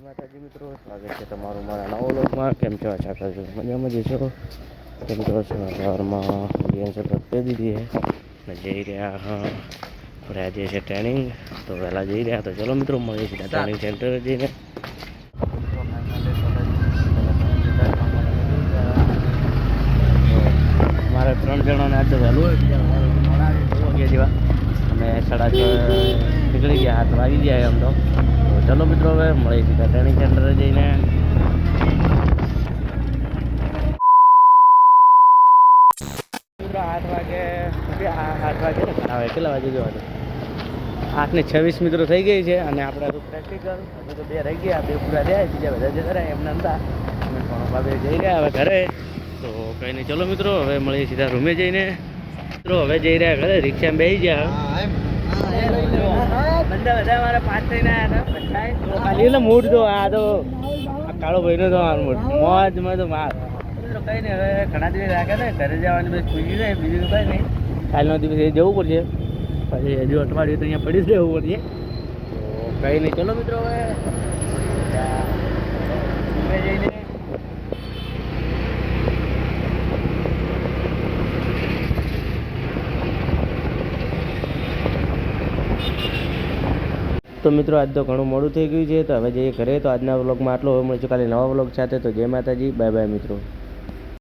માતાજી મિત્રો, સ્વાગત છે તમારું મારા નવા વ્લોગમાં. કેમ છો? આશા કરું છું મજામાં જ છો. તો મિત્રો સવારમાં પ્રત્યે દીધી છે ને જઈ રહ્યા આપણે આજે છે ટ્રેનિંગ, તો વહેલા જઈ રહ્યા. તો ચલો મિત્રો મળીએ સીધા ટ્રેનિંગ સેન્ટર જઈને. મારે 3 જણાને આજ તો વહેલું હોય, બીજા મોડા 9 વાગ્યા જેવા અમે 6:30 નીકળી ગયા. 7 વાગી ગયા એમ તો ચલો મિત્રો હવે મળીએ સીધા ટ્રેનિંગ સેન્ટરે જઈને. મિત્રો 8 વાગે હવે કેટલા વાગે જવાનું? 8:26 મિત્રો થઈ ગઈ છે અને આપણે તો પ્રેક્ટિકલ હજુ તો 2 રહી ગયા. 2 પૂરા થયા, બીજા બધા જતા રહ્યા એમને હતા. અમે પણ બાબે જઈ રહ્યા હવે ઘરે. તો કંઈ નહીં, ચલો મિત્રો હવે મળીએ સીધા રૂમે જઈને. મિત્રો હવે જઈ રહ્યા ઘરે, રિક્ષામાં બેસી ગયા. બધા મારા 5 થઈને આવ્યા હતા. ખાલી એટલે મૂડ તો આ તો કાળો ભાઈનો તો મૂડ મોજમાં તો માર. કંઈ નહીં, હવે ઘણા દિવસ રાખે ને ઘરે જવાની બસ ખુશી જાય, બીજું તો કંઈ નહીં. કાલનો દિવસ એ જવું પડશે, પછી હજુ અઠવાડિયું તો અહીંયા પડી જ રહેવું પડશે. તો કંઈ નહીં, ચલો મિત્રો હવે જઈને તો મિત્રો આજ તો ઘણું મોડું થઈ ગયું છે. તો હવે જઈએ ઘરે. તો આજના વ્લોગમાં આટલો. હવે મળીશું કાલે નવા વ્લોગ સાથે. તો જય માતાજી, બાય બાય મિત્રો.